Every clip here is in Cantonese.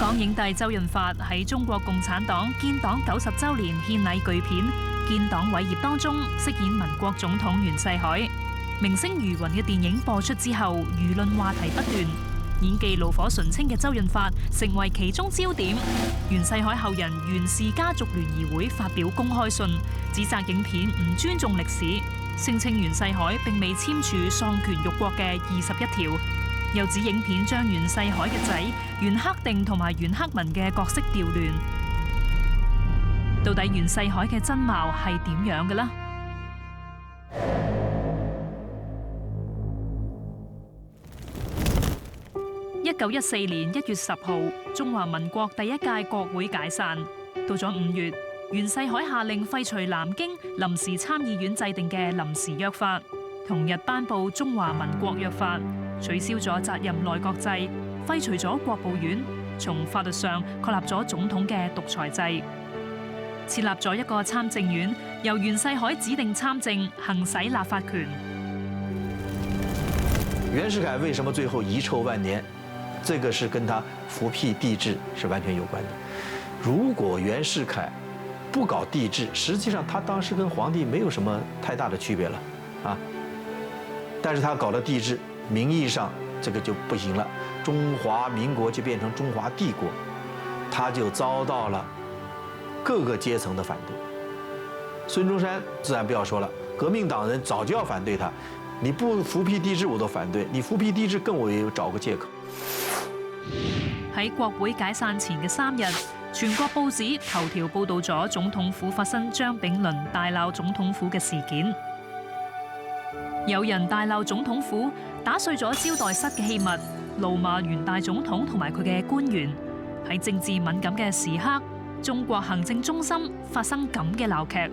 港影帝周潤發喺中國共產黨建黨90週年獻禮巨片《建黨偉業》當中飾演民國總統袁世凱。明星如雲嘅電影播出之後，輿論話題不斷，演技爐火純青嘅周潤發成為其中焦點。袁世凱後人袁氏家族聯誼會發表公開信，指責影片唔尊重歷史，聲稱袁世凱並未簽署喪權辱國嘅21條。又指影片將袁世凱嘅仔袁克定同埋袁克文嘅角色調亂，到底袁世凱嘅真貌係點樣嘅呢？1914年1月10號，中華民國第一屆國會解散。到咗5月，袁世凱下令廢除南京臨時參議院制定嘅臨時約法，同日頒布中華民國約法。取消咗責任內閣制，廢除咗國務院，從法律上確立咗總統嘅獨裁制，設立咗一個參政院，由袁世凱指定參政，行使立法權。袁世凱為什麼最後遺臭萬年？這個是跟他復辟帝制是完全有關的。如果袁世凱不搞帝制，實際上他當時跟皇帝沒有什麼太大的區別了啊。但是他搞了帝制，名義上這個就不行了，中華民國就變成中華帝國，他就遭到了各個階層的反對。孫中山自然不要說了，革命黨人早就要反對他，你不復辟帝制我都反對，你復辟帝制更我也找個借口。喺國會解散前嘅3日，全國報紙頭條報導咗總統府發生張炳麟大鬧總統府嘅事件。有人大鬧總統府，打碎咗招待室嘅器物，怒罵袁大總統同埋佢嘅官員。喺政治敏感嘅時刻，中國行政中心發生咁嘅鬧劇。呢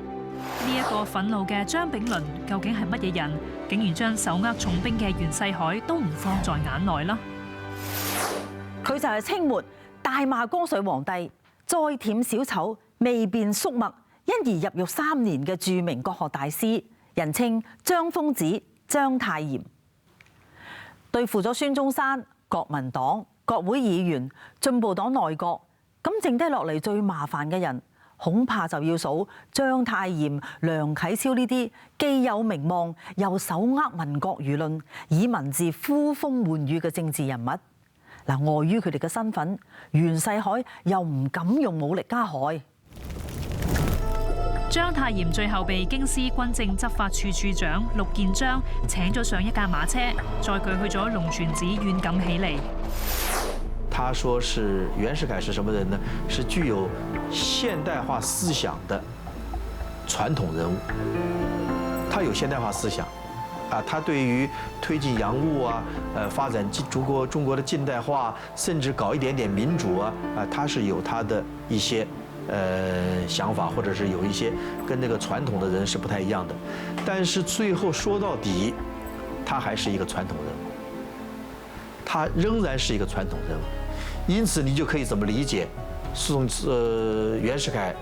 一個憤怒嘅張炳麟究竟係乜嘢人？竟然將手握重兵嘅袁世凱都唔放在眼內啦！佢就係清末大罵光緒皇帝，再舔小丑，未辨粟墨，因而入獄3年嘅著名國學大師，人稱張瘋子章太炎。對付咗孫中山、國民黨、國會議員、進步黨內閣，咁剩低落嚟最麻煩嘅人，恐怕就要數章太炎、梁啟超呢啲既有名望又手握民國輿論，以文字呼風喚雨嘅政治人物。嗱，礙於佢哋嘅身份，袁世凱又唔敢用武力加害。章太炎最後被京師軍政執法處處長陸建章請咗上一架馬車，載佢去咗龍泉寺軟禁起嚟。他說是袁世凱是什麼人呢？是具有現代化思想的傳統人物。他有現代化思想，啊，他對於推進洋務啊，發展中國的近代化，甚至搞一點點民主啊，他是有他的一些想法，或者是有一些跟那個傳統的人是不太一樣的。但是最後說到底，他還是一個傳統人物，他仍然是一個傳統人物。因此你就可以怎麼理解？袁世凱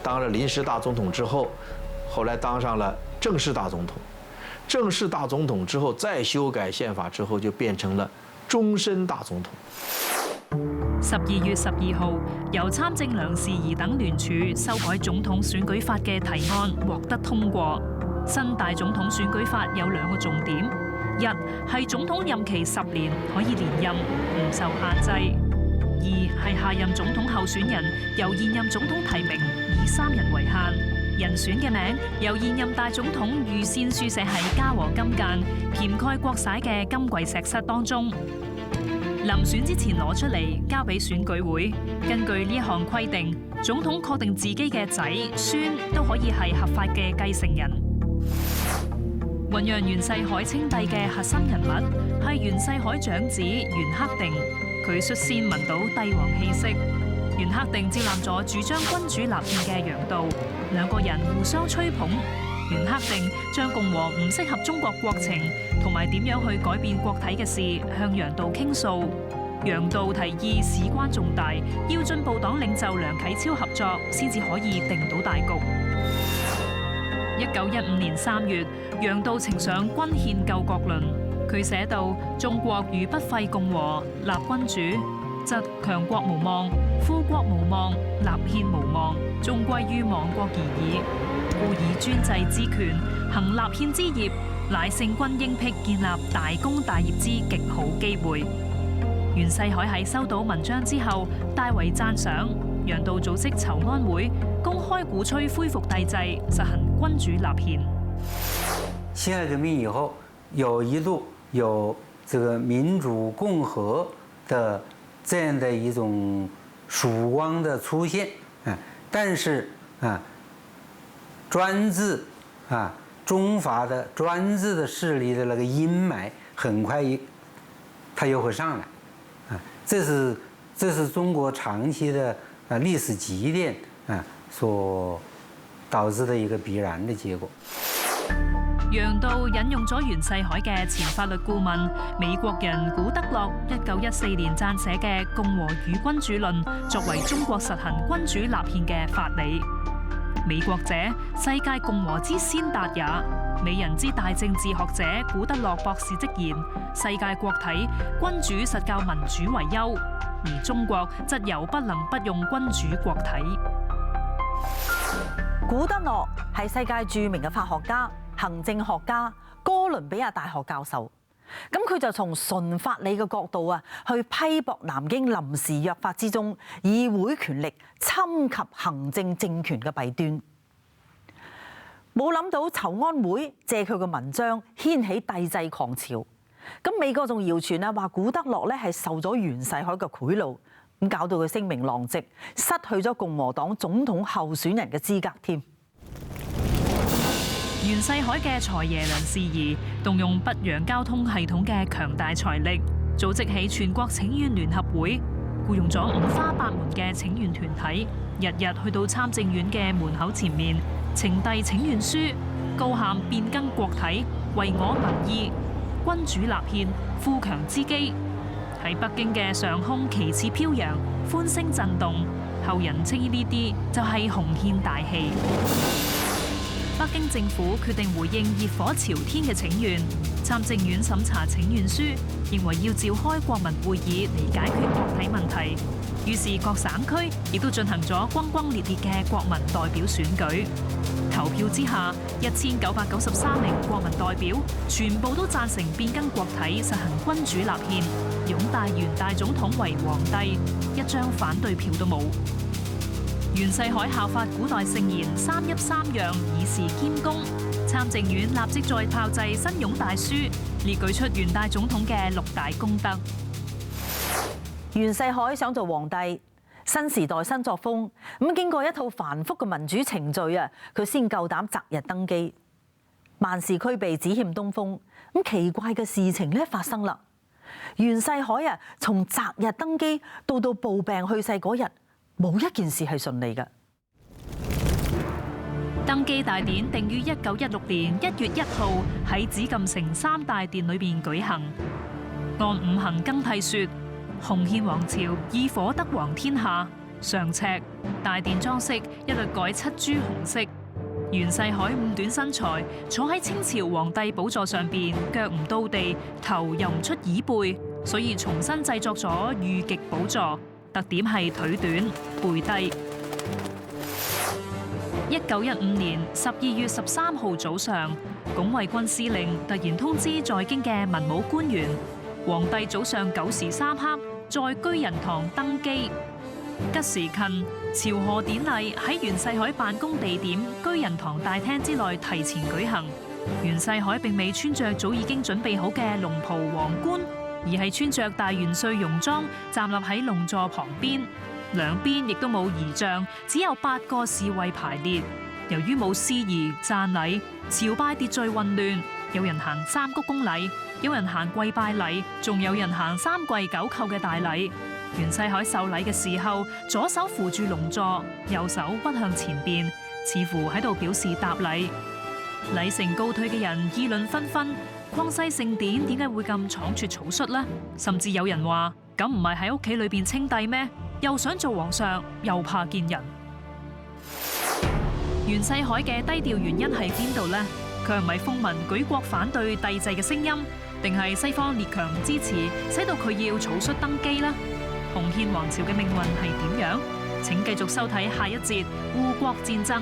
當了臨時大總統之後，後來當上了正式大總統。正式大總統之後，再修改憲法之後，就變成了終身大總統。12月12號，由參政梁士儀等聯署修改總統選舉法嘅提案獲得通過。新大總統選舉法有2個重點：一係總統任期10年，可以連任，唔受限制；二係下任總統候選人由現任總統提名，以3人為限。人選嘅名由現任大總統預先書寫喺嘉禾金間填蓋國璽嘅金櫃石室當中，臨選之前攞出嚟交俾選舉會。根據呢一項規定，總統確定自己嘅仔、孫都可以係合法嘅繼承人。醞釀袁世凱稱帝嘅核心人物係袁世凱長子袁克定，佢率先聞到帝王氣息。袁克定接納咗主張君主立憲嘅楊度，2個人互相吹捧。袁克定將共和唔適合中國國情同埋點樣去改變國體嘅事向楊度傾訴。楊度提議事關重大，要進步黨領袖梁啟超合作，先至可以定到大局。1915年3月，楊度呈上《均憲救國論》，佢寫道：中國如不廢共和，立君主，則強國無望，富國無望，立憲無望，終歸於亡國而已。故以專制之權行立憲之業，乃聖君應辟建立大功大業之極好機會。袁世凱喺收到文章之後，大為讚賞，讓道組織籌安會，公開鼓吹恢復帝制，實行君主立憲。辛亥革命以後，一度有這個民主共和的這樣的一種曙光的出現，但是專制中法的專制的勢力的那個陰霾，很快它又會上來，這是中國長期的歷史積澱所導致的一個必然的結果。楊道引用咗袁世凱嘅前法律顧問美國人古德洛1914年撰寫嘅《共和與君主論》作為中國實行君主立憲嘅法理。美國者，世界共和之先達也。美人之大政治學者古德洛博士即言：世界國體，君主實較民主為優，而中國則猶不能不用君主國體。古德洛係世界著名嘅法學家、行政學家、哥倫比亞大學教授。咁佢就從純法理嘅角度去批駁南京臨時約法之中議會權力侵及行政政權嘅弊端。冇諗到籌安會借佢嘅文章掀起帝制狂潮。咁美國仲謠傳話古德洛咧係受咗袁世凱嘅賄賂，咁搞到佢聲名狼藉，失去咗共和黨總統候選人嘅資格添。袁世凱嘅財爺梁士儀動用北洋交通系統嘅強大財力，組織起全國請願聯合會，僱用咗五花八門嘅請願團體，日日去到參政院嘅門口前面呈遞請願書，高喊變更國體，為我民意，君主立憲，富強之基。喺北京嘅上空旗幟飄揚，歡聲震動，後人稱呢啲就係洪憲大戲。北京政府決定回應熱火朝天嘅請願，參政院審查請願書，認為要召開國民會議嚟解決國體問題。於是各省區亦都進行咗轟轟烈烈嘅國民代表選舉。投票之下，1993名國民代表全部都贊成變更國體，實行君主立憲，擁戴袁大總統為皇帝，一張反對票都冇。袁世凱效法古代聖賢三揖三讓，以示謙恭。參政院立即再炮製新擁戴書，列舉出袁大總統嘅6大功德。袁世凱想做皇帝，新時代新作風，咁經過一套繁複嘅民主程序佢先夠膽擇日登基。萬事俱備，只欠東風。咁奇怪嘅事情咧發生啦。袁世凱從擇日登基到暴病去世嗰日，冇一件事係順利嘅。登基大典定於1916年1月1號喺紫禁城3大殿裏邊舉行。按五行更替說，洪憲王朝以火得皇天下。上赤大殿裝飾一律改7株紅色。袁世凱五短身材，坐喺清朝皇帝寶座上邊，腳唔到地，頭又唔出椅背，所以重新製作咗御極寶座。特點係腿短背低。1915年12月13號早上，鞏衛軍司令突然通知在京嘅文武官員，皇帝早上9時3刻在居仁堂登基。吉時近，朝賀典禮喺袁世凱辦公地點居仁堂大廳之內提前舉行。袁世凱並未穿着早已經準備好嘅龍袍皇冠，而係穿着大元帥戎裝站立喺龍座旁邊，兩邊亦都冇儀仗，只有8個侍衛排列。由於冇司儀讚禮，朝拜秩序混亂，有人行3鞠躬禮，有人行跪拜禮，仲有人行3跪9叩嘅大禮。袁世凱受禮嘅時候，左手扶住龍座，右手屈向前邊，似乎喺度表示答禮。禮成告退嘅人議論紛紛，匡西聖典點解會咁倉促草率呢？甚至有人話：咁唔係喺屋企裏邊稱帝咩？又想做皇上，又怕見人。袁世凱嘅低調原因係邊度呢？佢係咪風聞舉國反對帝制嘅聲音，定係西方列強支持，使到佢要草率登基呢？洪憲王朝嘅命運係點樣？請繼續收睇下一節護國戰爭。